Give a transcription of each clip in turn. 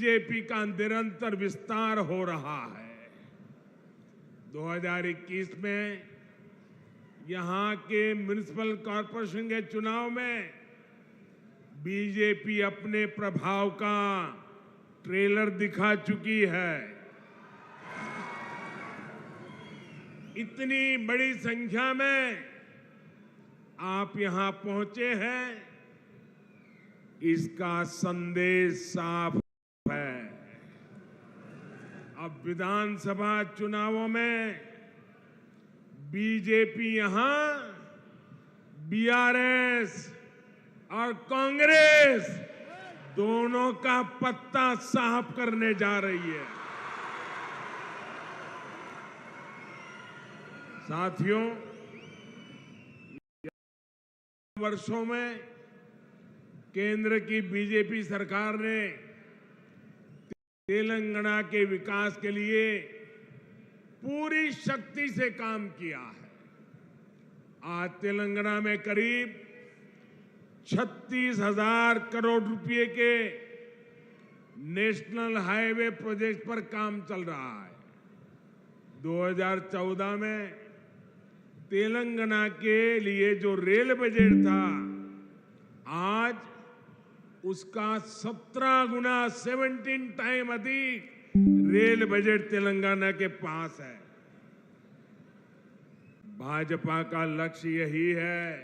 BJP का निरंतर विस्तार हो रहा है। 2021 में यहां के म्युनिसिपल कॉरपोरेशन के चुनाव में बीजेपी अपने प्रभाव का ट्रेलर दिखा चुकी है। इतनी बड़ी संख्या में आप यहां पहुंचे हैं, इसका संदेश साफ है। अब विधानसभा चुनावों में बीजेपी यहां बीआरएस और कांग्रेस दोनों का पत्ता साफ करने जा रही है। साथियों, वर्षों में केंद्र की बीजेपी सरकार ने तेलंगाना के विकास के लिए पूरी शक्ति से काम किया है। आज तेलंगाना में करीब 36,000 करोड़ रुपए के नेशनल हाईवे प्रोजेक्ट पर काम चल रहा है। 2014 में तेलंगाना के लिए जो रेल बजट था, आज उसका 17 गुना 17 टाइम अधिक रेल बजट तेलंगाना के पास है। भाजपा का लक्ष्य यही है,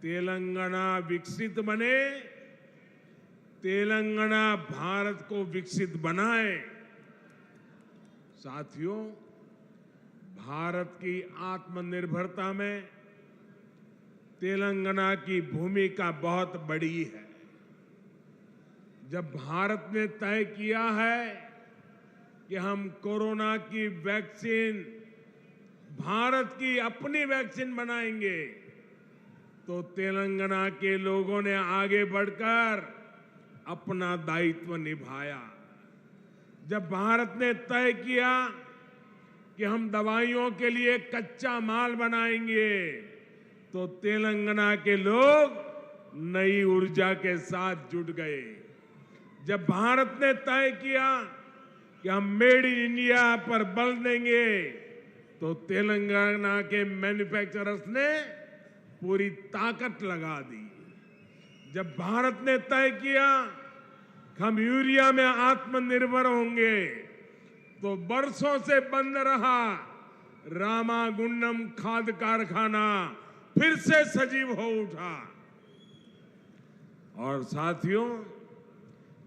तेलंगाना विकसित बने, तेलंगाना भारत को विकसित बनाए। साथियों, भारत की आत्मनिर्भरता में तेलंगाना की भूमिका बहुत बड़ी है। जब भारत ने तय किया है कि हम कोरोना की वैक्सीन, भारत की अपनी वैक्सीन बनाएंगे, तो तेलंगाना के लोगों ने आगे बढ़कर अपना दायित्व निभाया। जब भारत ने तय किया कि हम दवाइयों के लिए कच्चा माल बनाएंगे, तो तेलंगाना के लोग नई ऊर्जा के साथ जुट गए। जब भारत ने तय किया कि हम मेड इन इंडिया पर बल देंगे, तो तेलंगाना के मैन्युफैक्चरर्स ने पूरी ताकत लगा दी। जब भारत ने तय किया कि हम यूरिया में आत्मनिर्भर होंगे, तो बरसों से बंद रहा रामागुंडम खाद कारखाना फिर से सजीव हो उठा। और साथियों,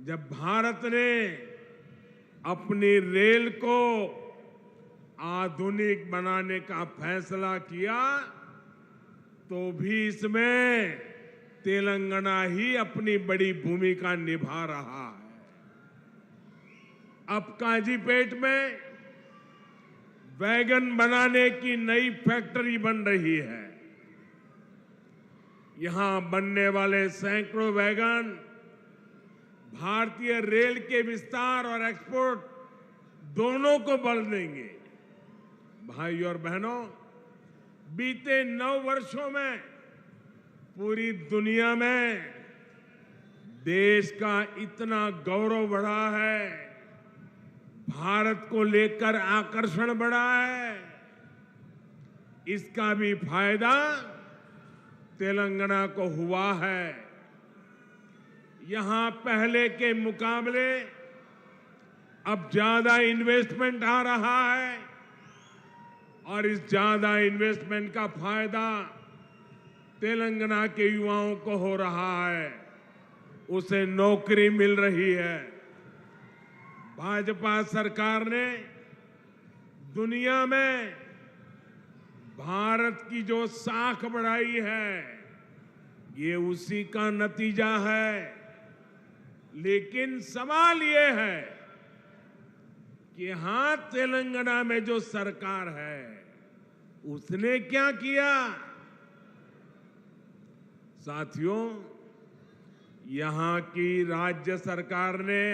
जब भारत ने अपनी रेल को आधुनिक बनाने का फैसला किया, तो भी इसमें तेलंगाना ही अपनी बड़ी भूमिका निभा रहा है। अब काजीपेट में वैगन बनाने की नई फैक्ट्री बन रही है। यहां बनने वाले सैकड़ों वैगन भारतीय रेल के विस्तार और एक्सपोर्ट दोनों को बल देंगे। भाइयों और बहनों, बीते 9 वर्षों में पूरी दुनिया में देश का इतना गौरव बढ़ा है, भारत को लेकर आकर्षण बढ़ा है। इसका भी फायदा तेलंगाना को हुआ है। यहां पहले के मुकाबले अब ज्यादा इन्वेस्टमेंट आ रहा है, और इस ज्यादा इन्वेस्टमेंट का फायदा तेलंगाना के युवाओं को हो रहा है। उसे नौकरी मिल रही है। भाजपा सरकार ने दुनिया में भारत की जो साख बढ़ाई है, ये उसी का नतीजा है। लेकिन सवाल ये है कि यहां तेलंगाना में जो सरकार है, उसने क्या किया? साथियों, यहां की राज्य सरकार ने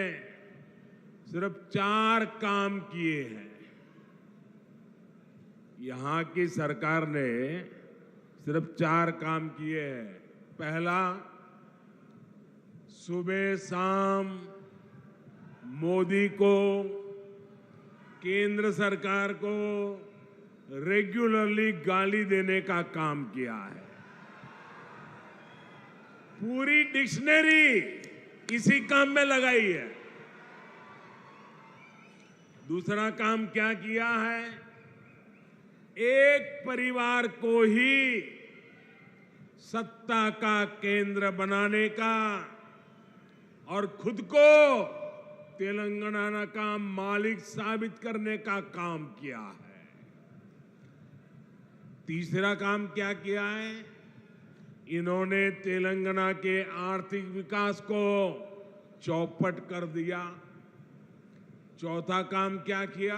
सिर्फ 4 काम किए हैं। यहां की सरकार ने सिर्फ 4 काम किए हैं। पहला, सुबह शाम मोदी को, केंद्र सरकार को रेगुलरली गाली देने का काम किया है। पूरी डिक्शनरी इसी काम में लगाई है। दूसरा काम क्या किया है? एक परिवार को ही सत्ता का केंद्र बनाने का और खुद को तेलंगाना का मालिक साबित करने का काम किया है। तीसरा काम क्या किया है? इन्होंने तेलंगाना के आर्थिक विकास को चौपट कर दिया। चौथा काम क्या किया?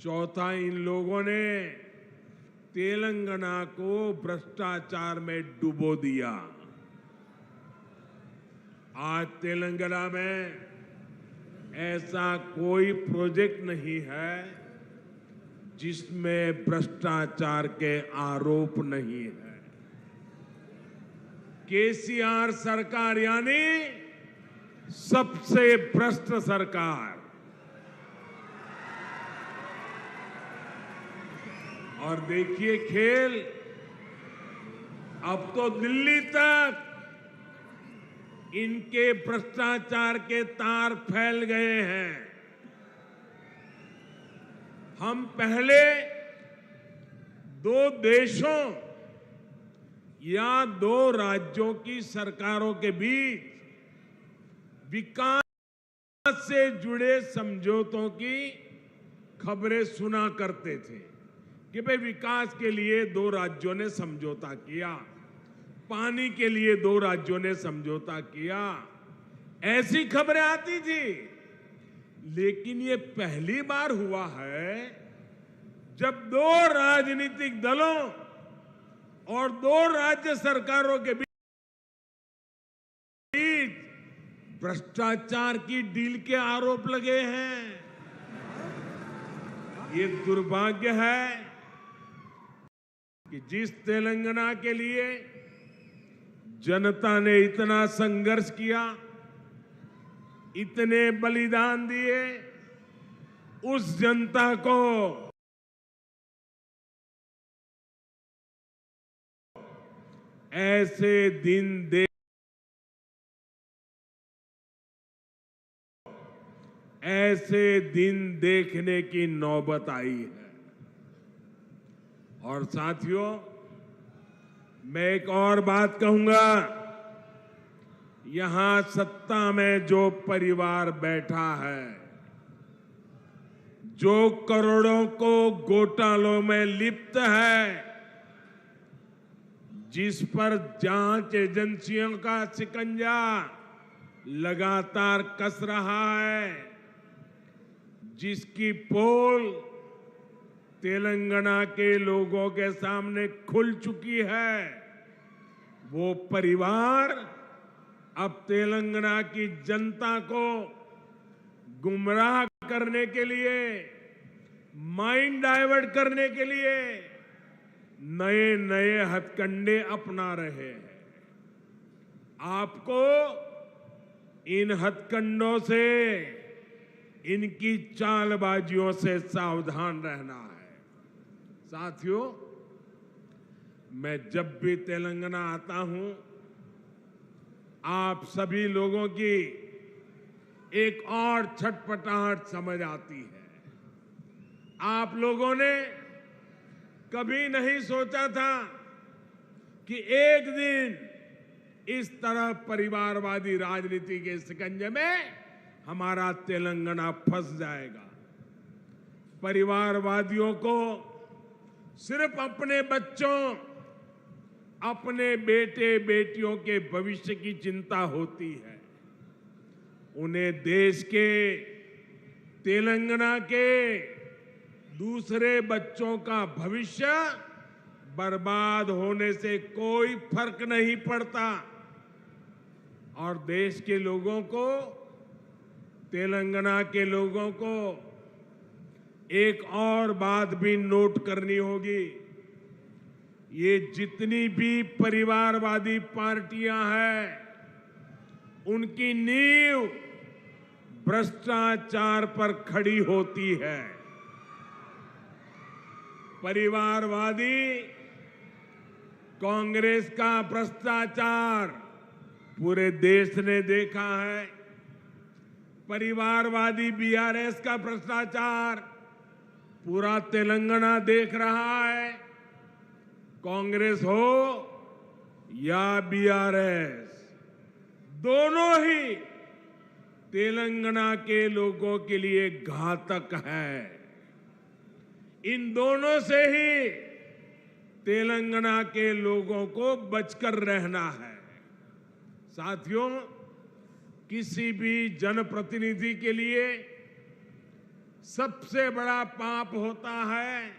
चौथा, इन लोगों ने तेलंगाना को भ्रष्टाचार में डुबो दिया। आज तेलंगाना में ऐसा कोई प्रोजेक्ट नहीं है जिसमें भ्रष्टाचार के आरोप नहीं है। केसीआर सरकार यानी सबसे भ्रष्ट सरकार। और देखिए खेल, अब तो दिल्ली तक इनके भ्रष्टाचार के तार फैल गए हैं। हम पहले दो देशों या दो राज्यों की सरकारों के बीच विकास से जुड़े समझौतों की खबरें सुना करते थे कि भाई विकास के लिए दो राज्यों ने समझौता किया, पानी के लिए दो राज्यों ने समझौता किया, ऐसी खबरें आती थी। लेकिन ये पहली बार हुआ है जब दो राजनीतिक दलों और दो राज्य सरकारों के बीच भ्रष्टाचार की डील के आरोप लगे हैं। ये दुर्भाग्य है कि जिस तेलंगाना के लिए जनता ने इतना संघर्ष किया, इतने बलिदान दिए, उस जनता को ऐसे दिन देखने की नौबत आई है। और साथियों, मैं एक और बात कहूंगा, यहां सत्ता में जो परिवार बैठा है, जो करोड़ों को घोटालों में लिप्त है, जिस पर जांच एजेंसियों का शिकंजा लगातार कस रहा है, जिसकी पोल तेलंगाना के लोगों के सामने खुल चुकी है, वो परिवार अब तेलंगाना की जनता को गुमराह करने के लिए, माइंड डाइवर्ट करने के लिए नए नए हथकंडे अपना रहे हैं। आपको इन हथकंडों से, इनकी चालबाजियों से सावधान रहना है। साथियों, मैं जब भी तेलंगाना आता हूं, आप सभी लोगों की एक और छटपटाहट समझ आती है। आप लोगों ने कभी नहीं सोचा था कि एक दिन इस तरह परिवारवादी राजनीति के शिकंजे में हमारा तेलंगाना फंस जाएगा। परिवारवादियों को सिर्फ अपने बच्चों, अपने बेटे बेटियों के भविष्य की चिंता होती है। उन्हें देश के, तेलंगाना के दूसरे बच्चों का भविष्य बर्बाद होने से कोई फर्क नहीं पड़ता। और देश के लोगों को, तेलंगाना के लोगों को एक और बात भी नोट करनी होगी। ये जितनी भी परिवारवादी पार्टियां हैं, उनकी नींव भ्रष्टाचार पर खड़ी होती है। परिवारवादी कांग्रेस का भ्रष्टाचार पूरे देश ने देखा है। परिवारवादी बीआरएस का भ्रष्टाचार पूरा तेलंगाना देख रहा है। कांग्रेस हो या बीआरएस, दोनों ही तेलंगाना के लोगों के लिए घातक है। इन दोनों से ही तेलंगाना के लोगों को बचकर रहना है। साथियों, किसी भी जनप्रतिनिधि के लिए सबसे बड़ा पाप होता है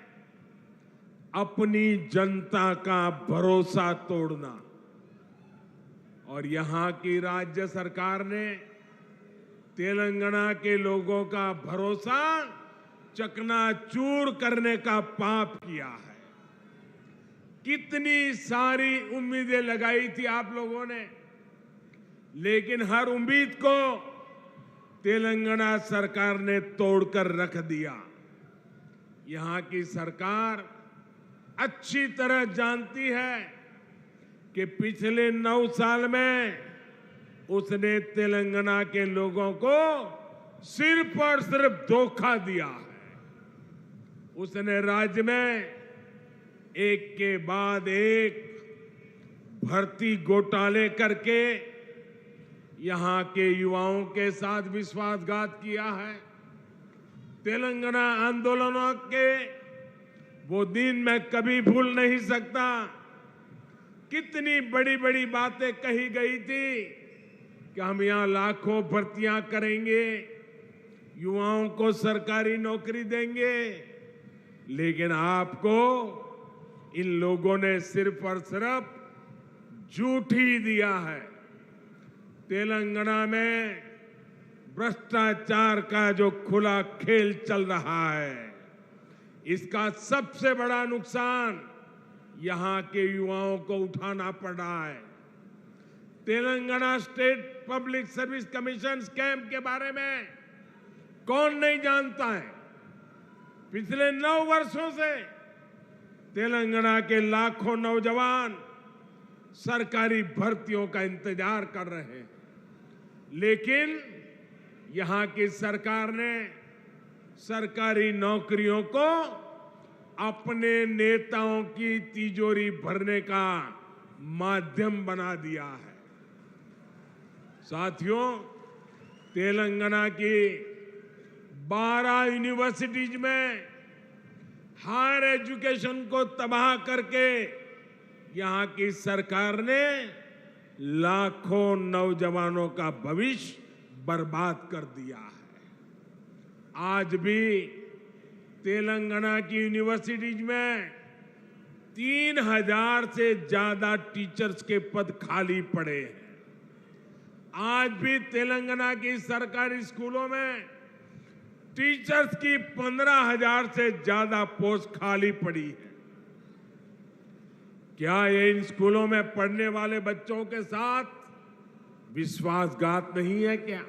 अपनी जनता का भरोसा तोड़ना। और यहां की राज्य सरकार ने तेलंगाना के लोगों का भरोसा चकनाचूर करने का पाप किया है। कितनी सारी उम्मीदें लगाई थी आप लोगों ने, लेकिन हर उम्मीद को तेलंगाना सरकार ने तोड़कर रख दिया। यहां की सरकार अच्छी तरह जानती है कि पिछले 9 साल में उसने तेलंगाना के लोगों को सिर्फ और सिर्फ धोखा दिया है। उसने राज्य में एक के बाद एक भर्ती घोटाले करके यहां के युवाओं के साथ विश्वासघात किया है। तेलंगाना आंदोलनों के वो दिन मैं कभी भूल नहीं सकता। कितनी बड़ी बड़ी बातें कही गई थी कि हम यहां लाखों भर्तियां करेंगे, युवाओं को सरकारी नौकरी देंगे, लेकिन आपको इन लोगों ने सिर्फ और सिर्फ झूठ ही दिया है। तेलंगाना में भ्रष्टाचार का जो खुला खेल चल रहा है, इसका सबसे बड़ा नुकसान यहां के युवाओं को उठाना पड़ रहा है। Telangana state public service commission scam के बारे में कौन नहीं जानता है। पिछले 9 वर्षों से तेलंगाना के लाखों नौजवान सरकारी भर्तियों का इंतजार कर रहे हैं, लेकिन यहां की सरकार ने सरकारी नौकरियों को अपने नेताओं की तिजोरी भरने का माध्यम बना दिया है। साथियों, तेलंगाना की 12 यूनिवर्सिटीज में हायर एजुकेशन को तबाह करके यहां की सरकार ने लाखों नौजवानों का भविष्य बर्बाद कर दिया है। आज भी तेलंगाना की यूनिवर्सिटीज में 3000 से ज्यादा टीचर्स के पद खाली पड़े हैं। आज भी तेलंगाना की सरकारी स्कूलों में टीचर्स की 15,000 से ज्यादा पोस्ट खाली पड़ी है। क्या ये इन स्कूलों में पढ़ने वाले बच्चों के साथ विश्वासघात नहीं है क्या?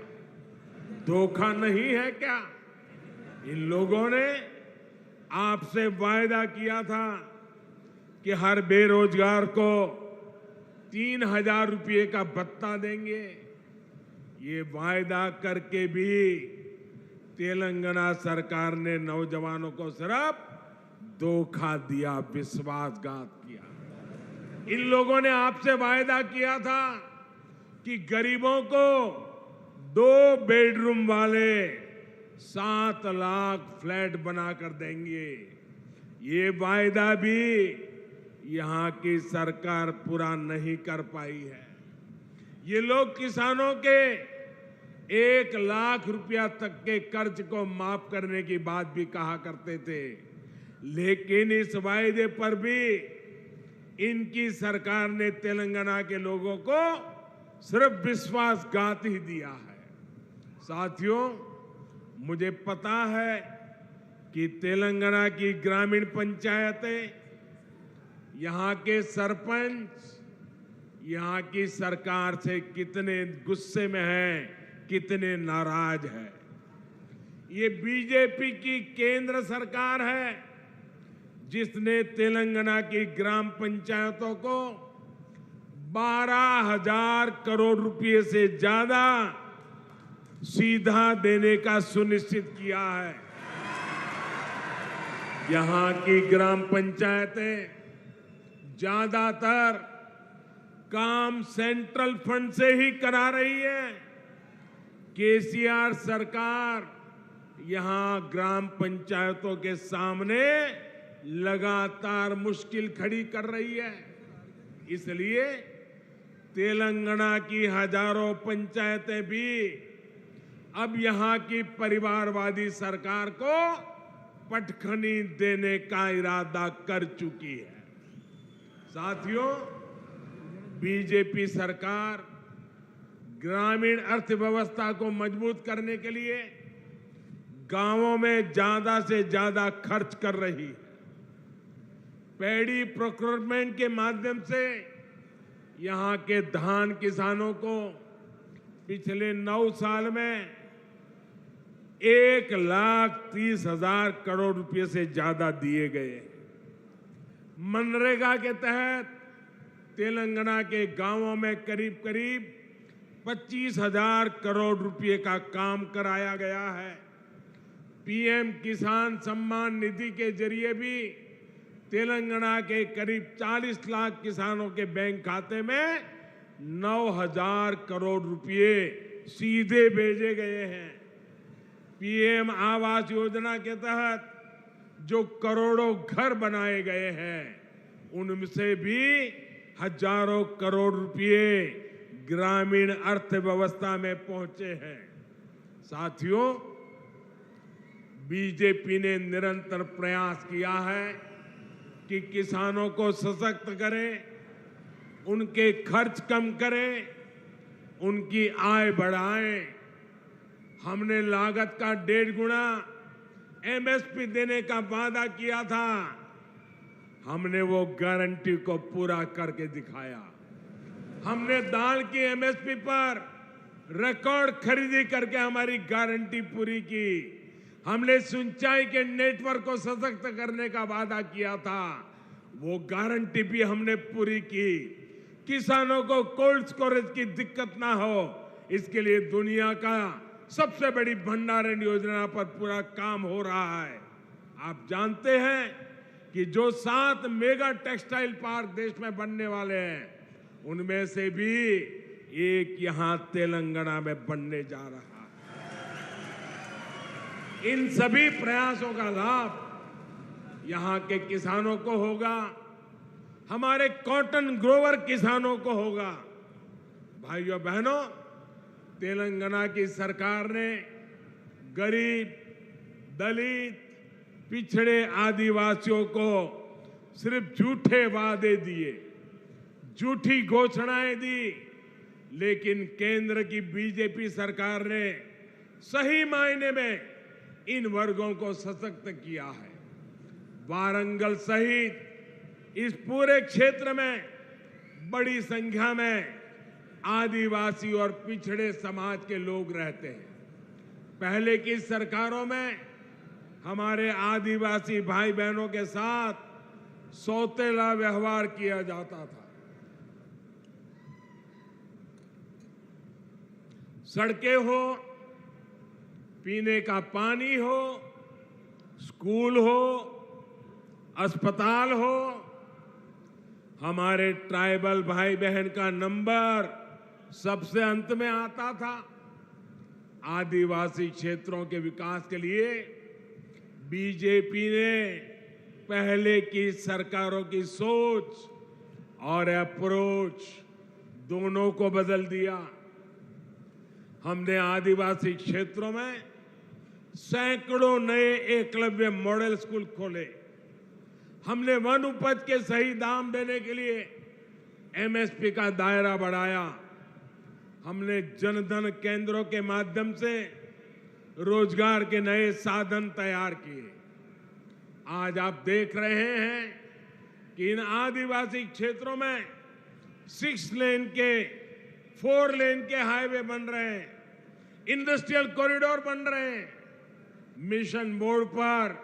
धोखा नहीं है क्या? इन लोगों ने आपसे वायदा किया था कि हर बेरोजगार को 3,000 रुपये का भत्ता देंगे। ये वायदा करके भी तेलंगाना सरकार ने नौजवानों को सिर्फ धोखा दिया, विश्वासघात किया। इन लोगों ने आपसे वायदा किया था कि गरीबों को 2 बेडरूम वाले 7 लाख फ्लैट बनाकर देंगे। ये वायदा भी यहां की सरकार पूरा नहीं कर पाई है। ये लोग किसानों के 1 लाख रुपया तक के कर्ज को माफ करने की बात भी कहा करते थे, लेकिन इस वायदे पर भी इनकी सरकार ने तेलंगाना के लोगों को सिर्फ विश्वासघात ही दिया है। साथियों, मुझे पता है कि तेलंगाना की ग्रामीण पंचायतें, यहां के सरपंच यहां की सरकार से कितने गुस्से में हैं, कितने नाराज हैं। ये बीजेपी की केंद्र सरकार है जिसने तेलंगाना की ग्राम पंचायतों को 12,000 करोड़ रुपए से ज्यादा सीधा देने का सुनिश्चित किया है। यहां की ग्राम पंचायतें ज्यादातर काम सेंट्रल फंड से ही करा रही है। केसीआर सरकार यहां ग्राम पंचायतों के सामने लगातार मुश्किल खड़ी कर रही है। इसलिए तेलंगाना की हजारों पंचायतें भी अब यहां की परिवारवादी सरकार को पटखनी देने का इरादा कर चुकी है। साथियों, बीजेपी सरकार ग्रामीण अर्थव्यवस्था को मजबूत करने के लिए गांवों में ज्यादा से ज्यादा खर्च कर रही है। पैडी प्रोक्योरमेंट के माध्यम से यहां के धान किसानों को पिछले 9 साल में 1,30,000 करोड़ रुपए से ज्यादा दिए गए। मनरेगा के तहत तेलंगाना के गांवों में करीब करीब 25,000 करोड़ रुपए का काम कराया गया है। पीएम किसान सम्मान निधि के जरिए भी तेलंगाना के करीब 40 लाख किसानों के बैंक खाते में 9,000 करोड़ रुपए सीधे भेजे गए हैं। पीएम आवास योजना के तहत जो करोड़ों घर बनाए गए हैं उनसे भी हजारों करोड़ रुपए ग्रामीण अर्थव्यवस्था में पहुंचे हैं। साथियों, बीजेपी ने निरंतर प्रयास किया है कि किसानों को सशक्त करें, उनके खर्च कम करें, उनकी आय बढ़ाएं। हमने लागत का 1.5 गुना एमएसपी देने का वादा किया था। हमने वो गारंटी को पूरा करके दिखाया। हमने दाल की एमएसपी पर रिकॉर्ड खरीदी करके हमारी गारंटी पूरी की। हमने सिंचाई के नेटवर्क को सशक्त करने का वादा किया था, वो गारंटी भी हमने पूरी की। किसानों को कोल्ड स्टोरेज की दिक्कत ना हो, इसके लिए दुनिया का सबसे बड़ी भंडारण योजना पर पूरा काम हो रहा है। आप जानते हैं कि जो 7 मेगा टेक्सटाइल पार्क देश में बनने वाले हैं, उनमें से भी एक यहां तेलंगाना में बनने जा रहा है। इन सभी प्रयासों का लाभ यहां के किसानों को होगा, हमारे कॉटन ग्रोवर किसानों को होगा। भाइयों बहनों, तेलंगाना की सरकार ने गरीब, दलित, पिछड़े आदिवासियों को सिर्फ झूठे वादे दिए, झूठी घोषणाएं दी, लेकिन केंद्र की बीजेपी सरकार ने सही मायने में इन वर्गों को सशक्त किया है। वारंगल सहित इस पूरे क्षेत्र में बड़ी संख्या में आदिवासी और पिछड़े समाज के लोग रहते हैं। पहले की सरकारों में हमारे आदिवासी भाई बहनों के साथ सौतेला व्यवहार किया जाता था। सड़कें हो, पीने का पानी हो, स्कूल हो, अस्पताल हो, हमारे ट्राइबल भाई बहन का नंबर सबसे अंत में आता था। आदिवासी क्षेत्रों के विकास के लिए बीजेपी ने पहले की सरकारों की सोच और अप्रोच दोनों को बदल दिया। हमने आदिवासी क्षेत्रों में सैकड़ों नए एकलव्य मॉडल स्कूल खोले। हमने वन उपज के सही दाम देने के लिए एमएसपी का दायरा बढ़ाया। हमने जनधन केंद्रों के माध्यम से रोजगार के नए साधन तैयार किए। आज आप देख रहे हैं कि इन आदिवासी क्षेत्रों में 6 लेन के 4 लेन के हाईवे बन रहे हैं। इंडस्ट्रियल कॉरिडोर बन रहे हैं, मिशन मोड पर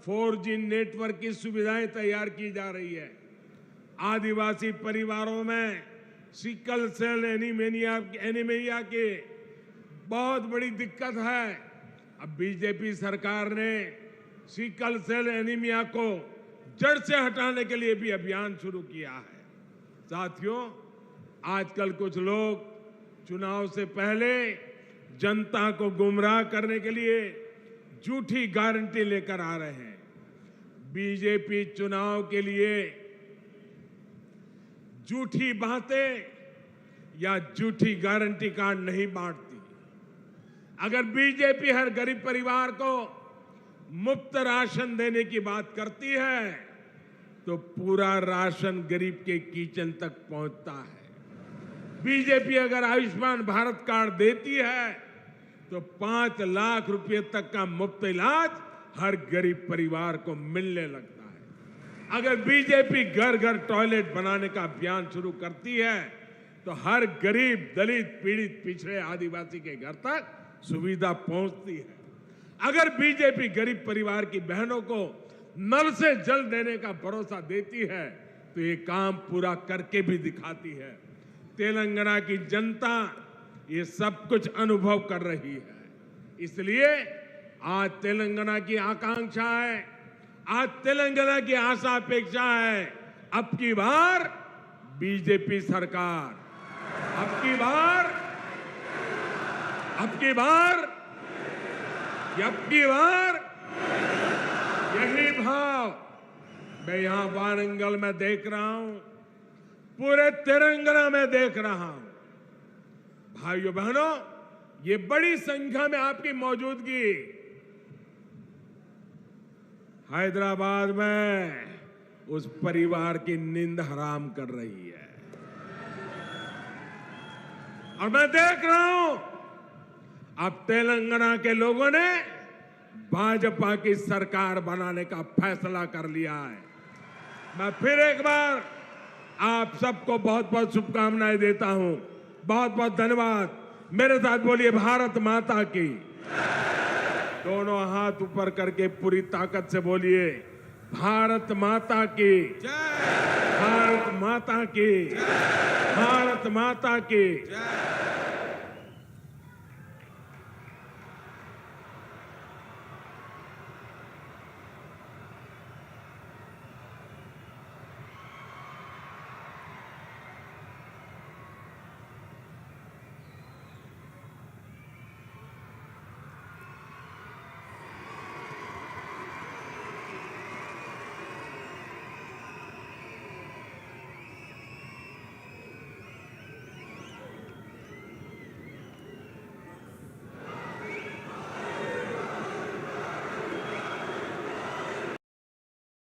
4G नेटवर्क की सुविधाएं तैयार की जा रही है। आदिवासी परिवारों में सिकल सेल एनीमिया की बहुत बड़ी दिक्कत है। अब बीजेपी सरकार ने सिकल सेल एनीमिया को जड़ से हटाने के लिए भी अभियान शुरू किया है। साथियों, आजकल कुछ लोग चुनाव से पहले जनता को गुमराह करने के लिए झूठी गारंटी लेकर आ रहे हैं। बीजेपी चुनाव के लिए झूठी बातें या झूठी गारंटी कार्ड नहीं बांटती। अगर बीजेपी हर गरीब परिवार को मुफ्त राशन देने की बात करती है तो पूरा राशन गरीब के किचन तक पहुंचता है। बीजेपी अगर आयुष्मान भारत कार्ड देती है तो 5 लाख रुपए तक का मुफ्त इलाज हर गरीब परिवार को मिलने लगता है। अगर बीजेपी घर घर टॉयलेट बनाने का अभियान शुरू करती है तो हर गरीब, दलित, पीड़ित, पिछड़े, आदिवासी के घर तक सुविधा पहुंचती है। अगर बीजेपी गरीब परिवार की बहनों को नल से जल देने का भरोसा देती है तो ये काम पूरा करके भी दिखाती है। तेलंगाना की जनता ये सब कुछ अनुभव कर रही है। इसलिए आज तेलंगाना की आकांक्षा है, आज तेलंगाना की आशा अपेक्षा है, अब की बार बीजेपी सरकार, अब की बार यही भाव मैं यहां वारंगल में देख रहा हूं, पूरे तेलंगाना में देख रहा हूं। भाइयों बहनों, ये बड़ी संख्या में आपकी मौजूदगी हैदराबाद में उस परिवार की नींद हराम कर रही है। और मैं देख रहा हूं अब तेलंगाना के लोगों ने भाजपा की सरकार बनाने का फैसला कर लिया है। मैं फिर एक बार आप सबको बहुत बहुत शुभकामनाएं देता हूं। बहुत बहुत धन्यवाद। मेरे साथ बोलिए भारत माता की। दोनों हाथ ऊपर करके पूरी ताकत से बोलिए भारत माता की जय, भारत माता की जय, भारत माता की जय।